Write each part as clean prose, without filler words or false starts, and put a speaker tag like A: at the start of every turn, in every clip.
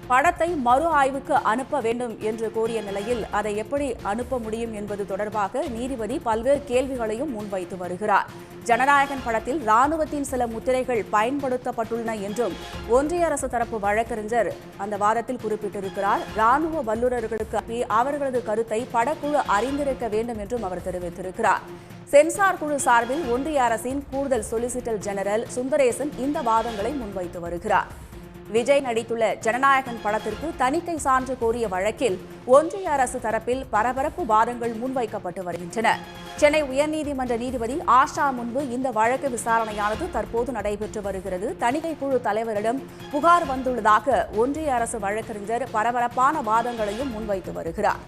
A: படத்தை மறு ஆய்வுக்கு அனுப்ப வேண்டும் என்று கோரிய நிலையில் அதை எப்படி அனுப்ப முடியும் என்பது தொடர்பாக நீதிபதி பல்வேறு கேள்விகளையும் முன்வைத்து வருகிறார். ஜனநாயகன் படத்தில் ராணுவத்தின் சில முத்திரைகள் பயன்படுத்தப்பட்டுள்ளன என்றும் ஒன்றிய அரசு தரப்பு வழக்கறிஞர் அந்த வாதத்தில் குறிப்பிட்டிருக்கிறார். ராணுவ வல்லுநர்களுக்கு அவர்களது கருத்தை படக்குழு அறிந்திருக்க வேண்டும் என்றும் அவர் தெரிவித்திருக்கிறார். சென்சார் குழு சார்பில் ஒன்றிய அரசின் கூடுதல் சொலிசிட்டர் ஜெனரல் சுந்தரேசன் இந்த வாதங்களை முன்வைத்து வருகிறார். விஜய் நடித்துள்ள ஜனநாயகன் படத்திற்கு தணிக்கை சான்று கோரிய வழக்கில் ஒன்றிய அரசு தரப்பில் பரபரப்பு வாதங்கள் முன்வைக்கப்பட்டு வருகின்றன. சென்னை உயர்நீதிமன்ற நீதிபதி ஆஷா முன்பு இந்த வழக்கு விசாரணையானது தற்போது நடைபெற்று வருகிறது. தணிக்கை குழு தலைவரிடம் புகார் வந்துள்ளதாக ஒன்றிய அரசு வழக்கறிஞர் பரபரப்பான வாதங்களையும் முன்வைத்து வருகிறார்.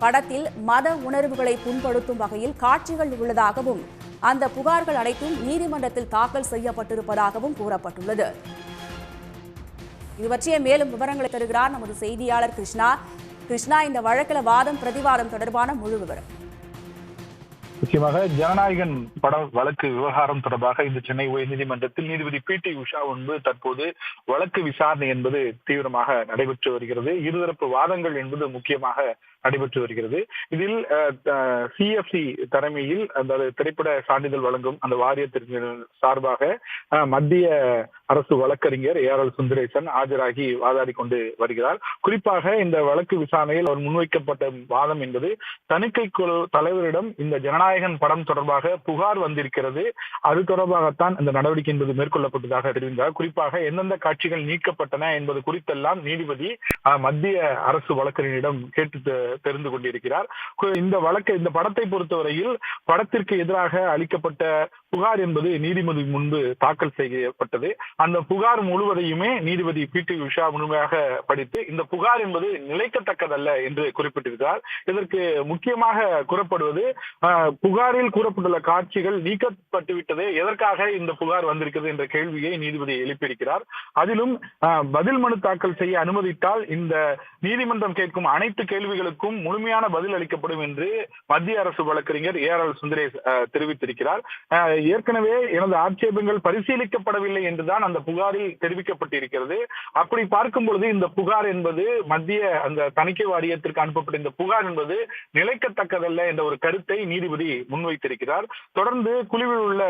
A: படத்தில் மத உணர்வுகளை புண்படுத்தும் வகையில் காட்சிகள் உள்ளதாகவும் அந்த புகார்கள் அனைத்தும் நீதிமன்றத்தில் தாக்கல் செய்யப்பட்டிருப்பதாகவும் கூறப்பட்டுள்ளது. இது பற்றிய மேலும் விவரங்களை தருகிறார் நமது செய்தியாளர் கிருஷ்ணா. இந்த வழக்கில் வாதம் பிரதிவாதம் தொடர்பான முழு விவரம்.
B: முக்கியமாக ஜனநாயகன் பட வழக்கு விவகாரம் தொடர்பாக இந்த சென்னை உயர்நீதிமன்றத்தில் நீதிபதி PT உஷா முன்பு தற்போது வழக்கு விசாரணை என்பது தீவிரமாக நடைபெற்று வருகிறது. இருதரப்பு வாதங்கள் என்பது முக்கியமாக நடைபெற்று வருகிறது. இதில் CFC தலைமையில் அந்த திரைப்பட சான்றிதழ் வழங்கும் அந்த வாரியத்திற்கு சார்பாக மத்திய அரசு வழக்கறிஞர் ARL சுந்தரேசன் ஆஜராகி வாதாடி கொண்டு வருகிறார். குறிப்பாக இந்த வழக்கு விசாரணையில் அவர் முன்வைக்கப்பட்ட வாதம் என்பது தணிக்கை குழு தலைவரிடம் இந்த ஜனநாயகன் படம் தொடர்பாக புகார் வந்திருக்கிறது, அது தொடர்பாகத்தான் இந்த நடவடிக்கை என்பது மேற்கொள்ளப்பட்டதாக தெரிவித்தார். குறிப்பாக எந்தெந்த காட்சிகள் நீக்கப்பட்டன என்பது குறித்தெல்லாம் நீதிபதி மத்திய அரசு வழக்கறிஞரிடம் கேட்டு தெரிந்து கொண்டிருக்கிறார். இந்த படத்தை பொறுத்தவரையில் படத்திற்கு எதிராக அளிக்கப்பட்ட புகார் என்பது நீதிபதி முன்பு தாக்கல் செய்யப்பட்டது. அந்த புகார் முழுவதையுமே நீதிபதி PT உஷா முழுமையாக படித்து இந்த புகார் என்பது நிலைக்கத்தக்கதல்ல என்று குறிப்பிட்டிருக்கிறார். இதற்கு முக்கியமாக கூறப்படுவது புகாரில் கூறப்பட்டுள்ள காட்சிகள் நீக்கப்பட்டுவிட்டது, எதற்காக இந்த புகார் வந்திருக்கிறது என்ற கேள்வியை நீதிபதி எழுப்பியிருக்கிறார். அதிலும் பதில் மனு தாக்கல் செய்ய அனுமதித்தால் இந்த நீதிமன்றம் கேட்கும் அனைத்து கேள்விகளுக்கும் முழுமையான பதில் அளிக்கப்படும் என்று மத்திய அரசு வழக்கறிஞர் ARL சுந்தரேஸ் தெரிவித்திருக்கிறார். ஏற்கனவே எனது ஆட்சேபங்கள் பரிசீலிக்கப்படவில்லை என்றுதான் அந்த புகாரில் தெரிவிக்கப்பட்டிருக்கிறது. அப்படி பார்க்கும் பொழுது இந்த புகார் என்பது மத்திய அந்த தணிக்கை வாரியத்திற்கு அனுப்பப்பட்ட இந்த புகார் என்பது நிலைக்கத்தக்கதல்ல என்ற ஒரு கருத்தை நீதிபதி முன்வைத்திருக்கிறார். தொடர்ந்து குழுவில் உள்ள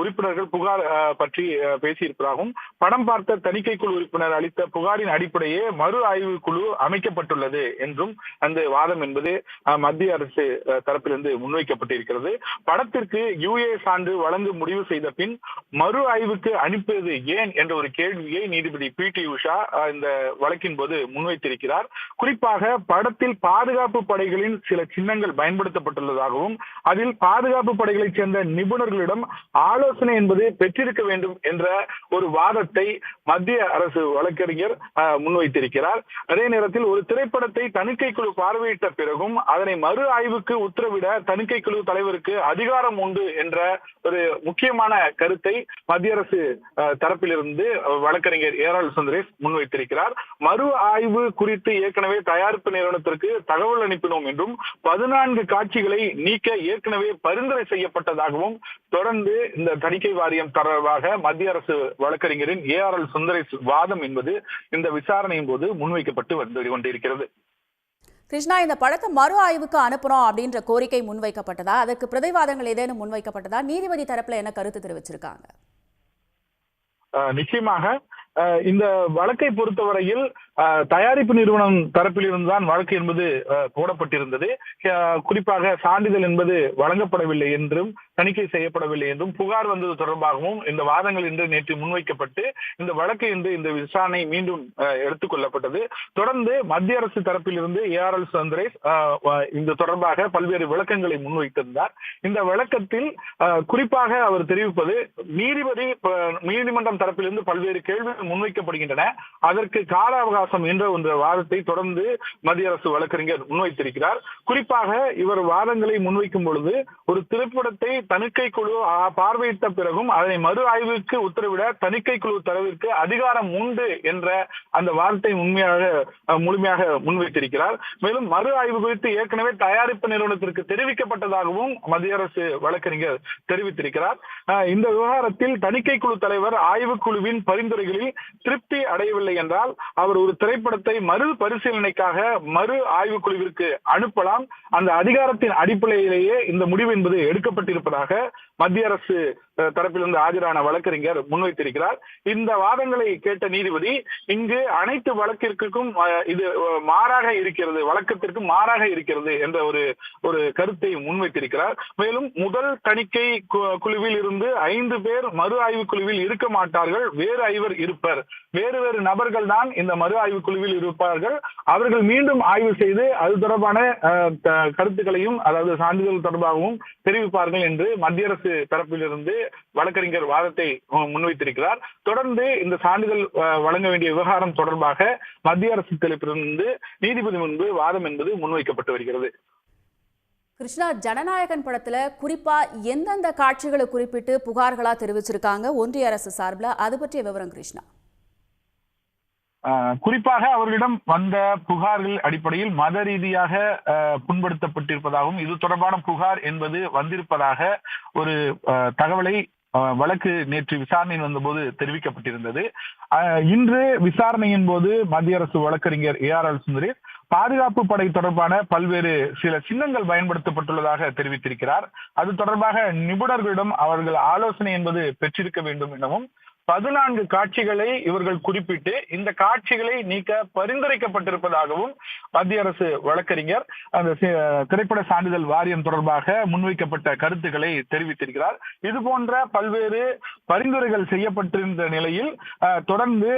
B: உறுப்பினர்கள் புகார் பற்றி பேசியிருப்பதாகவும் படம் பார்த்த தணிக்கை குழு உறுப்பினர் அளித்த புகாரின் அடிப்படையே மறு ஆய்வு குழு அமைக்கப்பட்டுள்ளது என்றும் அந்த வாதம் என்பது மத்திய அரசு தரப்பிலிருந்து முன்வைக்கப்பட்டிருக்கிறது. படத்திற்கு UA சான்று வழங்க முடிவு செய்த பின் மறு ஆய்வுக்கு அனுப்பியது ஏன் என்ற ஒரு கேள்வியை நீதிபதி PT உஷா இந்த வழக்கின் போது முன்வைத்திருக்கிறார். குறிப்பாக படத்தில் பாதுகாப்பு படைகளின் சில சின்னங்கள் பயன்படுத்தப்பட்டுள்ளதாகவும் அதில் பாதுகாப்பு படைகளைச் சேர்ந்த நிபுணர்களிடம் ஆலோசனை என்பது பெற்றிருக்க வேண்டும் என்ற ஒரு வாதத்தை மத்திய அரசு வழக்கறிஞர் முன்வைத்திருக்கிறார். அதே நேரத்தில் ஒரு திரைப்படத்தை தணிக்கை குழு பார்வையிட்ட பிறகும் அதனை மறு ஆய்வுக்கு உத்தரவிட தணிக்கை குழு தலைவருக்கு அதிகாரம் உண்டு என்ற ஒரு முக்கியமான கருத்தை மத்திய அரசு தரப்பிலிருந்து வழக்கறிஞர் ARL சுந்தரேஸ் முன்வைத்திருக்கிறார். மறு ஆய்வு குறித்து ஏற்கனவே தயாரிப்பு நிறுவனத்திற்கு தகவல் அனுப்பினோம் என்றும் 14 காட்சிகளை நீக்க ஏற்கனவே பரிந்துரை செய்யப்பட்டதாகவும் தொடர்ந்து இந்த தணிக்கை வாரியம் தொடர்பாக மத்திய அரசு வழக்கறிஞரின் ARL சுந்தரேஸ் வாதம் என்பது இந்த விசாரணையின் போது முன்வைக்கப்பட்டு வந்து கொண்டிருக்கிறது.
A: கிருஷ்ணா, இந்த படத்தை மறு ஆய்வுக்கு அனுப்புறோம் அப்படின்ற கோரிக்கை முன்வைக்கப்பட்டதா? அதற்கு பிரதிவாதங்கள் ஏதேனும் முன்வைக்கப்பட்டதா? நீதிபதி தரப்புல என்ன கருத்து தெரிவிச்சிருக்காங்க?
B: நிச்சயமாக இந்த வழக்கை பொறுத்தவரையில் தயாரிப்பு நிறுவனம் தரப்பில் இருந்துதான் வழக்கு என்பது போடப்பட்டிருந்தது. குறிப்பாக சான்றிதழ் என்பது வழங்கப்படவில்லை என்றும் தணிக்கை செய்யப்படவில்லை என்றும் புகார் வந்தது தொடர்பாகவும் இந்த வாதங்கள் இன்று நேற்று முன்வைக்கப்பட்டு இந்த வழக்கு இன்று இந்த விசாரணை மீண்டும் எடுத்துக் கொள்ளப்பட்டது. தொடர்ந்து மத்திய அரசு தரப்பில் இருந்து ARL சுந்தரேஸ் இந்த தொடர்பாக பல்வேறு விளக்கங்களை முன்வைத்திருந்தார். இந்த விளக்கத்தில் குறிப்பாக அவர் தெரிவிப்பது நீதிமன்றம் தரப்பிலிருந்து பல்வேறு கேள்விகள் முன்வைக்கப்படுகின்றன, அதற்கு கால அவகாசம் என்ற ஒரு வாதத்தை தொடர்ந்து மத்திய அரசு வழக்கறிஞர் முன்வைத்திருக்கிறார். குறிப்பாக இவர் வாதங்களை முன்வைக்கும் பொழுது ஒரு திரைப்படத்தை தணிக்கை குழு பார்வையிட்ட பிறகும் அதனை மறு ஆய்வுக்கு உத்தரவிட தணிக்கை குழு தலைவருக்கு அதிகாரம் உண்டு என்ற அந்த வாதத்தை முழுமையாக முன்வைத்திருக்கிறார். மேலும் மறு ஆய்வு குறித்து ஏற்கனவே தயாரிப்பு நிறுவனத்திற்கு தெரிவிக்கப்பட்டதாகவும் மத்திய அரசு வழக்கறிஞர் தெரிவித்திருக்கிறார். இந்த விவகாரத்தில் தணிக்கை குழு தலைவர் ஆய்வுக்குழுவின் பரிந்துரைகளில் திருப்தி அடையவில்லை என்றால் அவர் ஒரு திரைப்படத்தை மறு பரிசீலனைக்காக மறு ஆய்வுக்குழுவிற்கு அனுப்பலாம். அந்த அதிகாரத்தின் அடிப்படையிலேயே இந்த முடிவு என்பது எடுக்கப்பட்டிருப்பதாக மத்திய அரசு தரப்பிலிருந்து ஆஜரான வழக்கறிஞர் முன்வைத்திருக்கிறார். இந்த வாதங்களை கேட்ட நீதிபதி இங்கு அனைத்து வழக்கிற்கும் இது மாறாக இருக்கிறது, வழக்கத்திற்கு மாறாக இருக்கிறது என்ற ஒரு கருத்தை முன்வைத்திருக்கிறார். மேலும் முதல் தணிக்கை குழுவில் இருந்து 5 பேர் மறு ஆய்வு குழுவில் இருக்க மாட்டார்கள், வேறு 5 இருப்பர், வேறு நபர்கள் தான் இந்த மறு ஆய்வு குழுவில் இருப்பார்கள். அவர்கள் மீண்டும் ஆய்வு செய்து அது தொடர்பான கருத்துக்களையும் அதாவது சான்றிதழ் தொடர்பாகவும் தெரிவிப்பார்கள் என்று மத்திய அரசு தரப்பிலிருந்து வழக்கறிஞர் வாதத்தை முன்வைத்திருக்கிறார். தொடர்ந்து இந்த சான்றிதழ் வழங்க வேண்டிய விவகாரம் தொடர்பாக மத்திய அரசு தரப்பிலிருந்து நீதிபதி முன்பு வாதம் என்பது முன்வைக்கப்பட்டு வருகிறது.
A: கிருஷ்ணா, ஜனநாயகன் படத்துல குறிப்பா எந்தெந்த காட்சிகளை குறிப்பிட்டு புகார்களா தெரிவிச்சிருக்காங்க ஒன்றிய அரசு சார்பில், அது பற்றிய விவரம் கிருஷ்ணா.
B: குறிப்பாக அவர்களிடம் வந்த புகார்கள் அடிப்படையில் மத ரீதியாக புண்படுத்தப்பட்டிருப்பதாகவும் இது தொடர்பான புகார் என்பது வந்திருப்பதாக ஒரு தகவலை வழக்கு நேற்று விசாரணையில் வந்தபோது தெரிவிக்கப்பட்டிருந்தது. இன்று விசாரணையின் போது மத்திய அரசு வழக்கறிஞர் ஏஆர்எல் சுந்தரேஷ் பாதுகாப்பு படை தொடர்பான பல்வேறு சில சின்னங்கள் பயன்படுத்தப்பட்டுள்ளதாக தெரிவித்திருக்கிறார். அது தொடர்பாக நிபுணர்களிடம் அவர்கள் ஆலோசனை என்பது பெற்றிருக்க வேண்டும் எனவும் 14 காட்சிகளை இவர்கள் குறிப்பிட்டு இந்த காட்சிகளை நீக்க பரிந்துரைக்கப்பட்டிருப்பதாகவும் மத்திய அரசு வழக்கறிஞர் அந்த திரைப்பட சான்றிதழ் வாரியம் தொடர்பாக முன்வைக்கப்பட்ட கருத்துக்களை தெரிவித்திருக்கிறார். இது போன்ற பல்வேறு பரிந்துரைகள் செய்யப்பட்டிருந்த நிலையில் தொடர்ந்து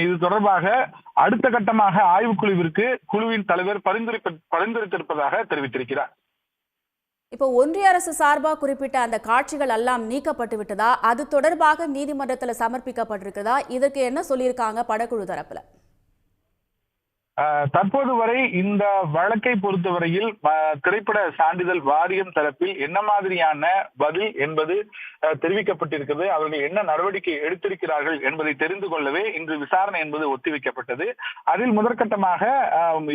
B: இது தொடர்பாக அடுத்த கட்டமாக ஆய்வுக்குழுவிற்கு குழுவின் தலைவர் பரிந்துரைத்திருப்பதாக தெரிவித்திருக்கிறார்.
A: இப்போ ஒன்றிய அரசு சார்பாக குறிப்பிட்ட அந்த காட்சிகள் எல்லாம் நீக்கப்பட்டு விட்டதா, அது தொடர்பாக நீதிமன்றத்தில் சமர்ப்பிக்கப்பட்டிருக்கிறதா, இதற்கு என்ன சொல்லியிருக்காங்க படக்குழு தரப்புல?
B: தற்போது வரை இந்த வழக்கை பொறுத்தவரையில் திரைப்பட சான்றிதழ் வாரியம் தரப்பில் என்ன மாதிரியான பதில் என்பது தெரிவிக்கப்பட்டிருக்கிறது, அவர்கள் என்ன நடவடிக்கை எடுத்திருக்கிறார்கள் என்பதை தெரிந்து கொள்ளவே இன்று விசாரணை என்பது ஒத்திவைக்கப்பட்டது. அதில் முதற்கட்டமாக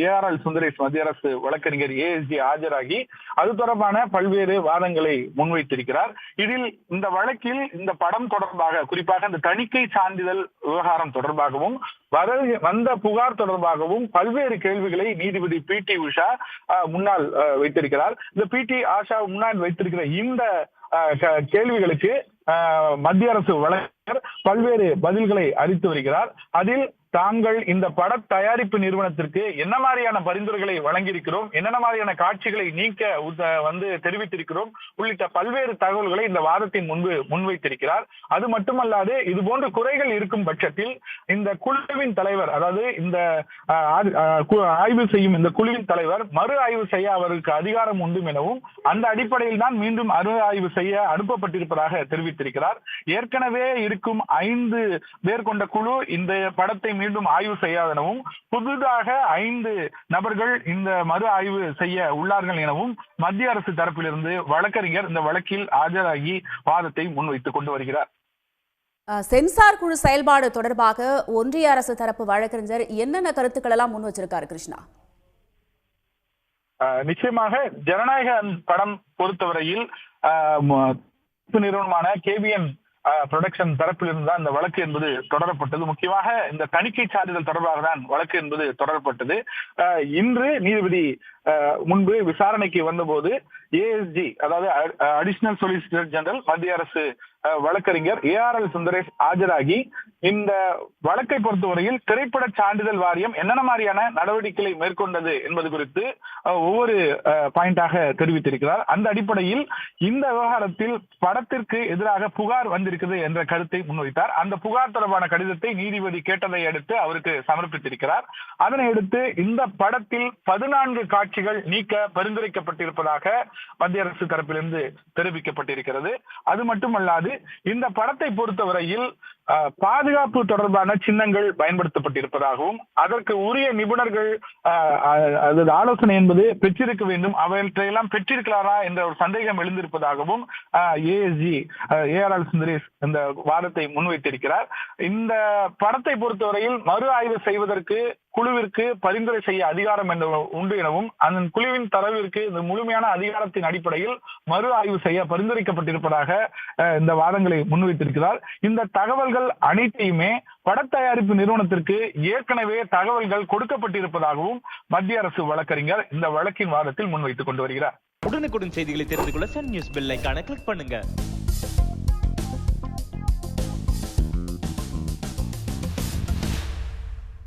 B: ஏஆர்எல் சுந்தரேஷ் மத்திய அரசு வழக்கறிஞர் ஏஎஸ்ஜி ஆஜராகி அது தொடர்பான பல்வேறு வாதங்களை முன்வைத்திருக்கிறார். இதில் இந்த வழக்கில் இந்த படம் தொடர்பாக குறிப்பாக இந்த தணிக்கை சான்றிதழ் விவகாரம் தொடர்பாகவும் வந்த புகார் தொடர்பாகவும் பல்வேறு கேள்விகளை நீதிபதி பி.டி. உஷா முன்னால் வைத்திருக்கிறார். இந்த பி.டி. ஆஷா முன்னால் வைத்திருக்கிற இந்த கேள்விகளுக்கு மத்திய அரசு வழக்கறிஞர் பல்வேறு பதில்களை அளித்து வருகிறார். அதில் தாங்கள் இந்த பட தயாரிப்பு நிறுவனத்திற்கு என்ன மாதிரியான பரிந்துரைகளை வழங்கியிருக்கிறோம், என்னென்ன மாதிரியான காட்சிகளை நீக்க தெரிவித்திருக்கிறோம் உள்ளிட்ட பல்வேறு தகவல்களை இந்த வாதத்தின் முன்பு முன்வைத்திருக்கிறார். அது மட்டுமல்லாது இது போன்ற குறைகள் இருக்கும் பட்சத்தில் இந்த குழுவின் தலைவர் அதாவது இந்த ஆய்வு செய்யும் இந்த குழுவின் தலைவர் மறு ஆய்வு செய்ய அவருக்கு அதிகாரம் உண்டு எனவும் அந்த அடிப்படையில் தான் மீண்டும் மறு ஆய்வு செய்ய அனுப்பப்பட்டிருப்பதாக தெரிவித்திருக்கிறார். ஏற்கனவே இருக்கும் 5 பேர் கொண்ட குழு இந்த படத்தை மீண்டும் ஆய்வு செய்யாதெனவும் புதிதாக 5 நபர்கள் இந்த மறு ஆய்வு செய்ய உள்ளார்கள் எனவும் மத்திய அரசு தரப்பிலிருந்து வழக்கறிஞர் இந்த வழக்கில் ஆஜராகி வாதத்தை முன்வைத்துக் கொண்டு வருகிறார்.
A: சென்சார் குழு செயல்பாடு தொடர்பாக ஒன்றிய அரசு தரப்பு வழக்கறிஞர் என்னென்ன கருத்துக்கள் எல்லாம் முன் வச்சிருக்காரு கிருஷ்ணா?
B: நிச்சயமாக ஜனநாயக படம் பொறுத்தவரையில் நிறுவனமான கேபிஎன் புரொடக்ஷன் தரப்பிலிருந்து தான் இந்த வழக்கு என்பது தொடரப்பட்டது. முக்கியமாக இந்த தணிக்கை சான்றிதழ் தொடர்பாக தான் வழக்கு என்பது தொடரப்பட்டது. இன்று நீதிபதி முன்பு விசாரணைக்கு வந்தபோது ஏஎஸ்ஜி அதாவது அடிஷனல் சொலிசிட்டர் ஜெனரல் மத்திய அரசு வழக்கறிஞர் ஏஆர்எல் சுந்தரேஷ் ஆஜராகி இந்த வழக்கை பொறுத்தவரையில் திரைப்பட சான்றிதழ் வாரியம் என்னென்ன மாதிரியான நடவடிக்கைகளை மேற்கொண்டது என்பது குறித்து ஒவ்வொரு பாயிண்டாக தெரிவித்திருக்கிறார். அந்த அடிப்படையில் இந்த விவகாரத்தில் படத்திற்கு எதிராக புகார் வந்திருக்கிறது என்ற கருத்தை முன்வைத்தார். அந்த புகார் தொடர்பான கடிதத்தை நீதிபதி கேட்டதை அடுத்து அவருக்கு சமர்ப்பித்திருக்கிறார். அதனை அடுத்து இந்த படத்தில் 14 காட்சிகள் நீக்க பரிந்துரைக்கப்பட்டிருப்பதாக மத்திய அரசு தரப்பிலிருந்து தெரிவிக்கப்பட்டிருக்கிறது. அது மட்டுமல்லாது இந்த படத்தை பொறுத்தவரையில் பாதுகாப்பு தொடர்பான சின்னங்கள் பயன்படுத்தப்பட்டிருப்பதாகவும் அதற்கு உரிய நிபுணர்கள் ஆலோசனை என்பது பெற்றிருக்க வேண்டும், அவற்றையெல்லாம் பெற்றிருக்கிறாரா என்ற ஒரு சந்தேகம் எழுந்திருப்பதாகவும் ஏஎஸ்ஜி ஏஆர்எல் சுந்தரேஷ் இந்த வாதத்தை முன்வைத்திருக்கிறார். இந்த படத்தை பொறுத்தவரையில் மறு ஆய்வு செய்வதற்கு குழுவிற்கு பரிந்துரை செய்ய அதிகாரம் உண்டு எனவும் அந்த குழுவின் தரவிற்கு இந்த முழுமையான அதிகாரத்தின் அடிப்படையில் மறு ஆய்வு செய்ய பரிந்துரைக்கப்பட்டிருப்பதாக இந்த வாதங்களை முன்வைத்திருக்கிறார். இந்த தகவல்கள் அனைத்தையுமே பட தயாரிப்பு நிறுவனத்திற்கு ஏற்கனவே தகவல்கள் கொடுக்கப்பட்டிருப்பதாகவும் மத்திய அரசு வழக்கறிஞர் இந்த வழக்கின் வாதத்தில் முன்வைத்துக் கொண்டு வருகிறார்.
C: உடனுக்குடன் செய்திகளை தெரிந்து கொள்ள சன் நியூஸ் பெல் ஐகானை கிளிக் பண்ணுங்க.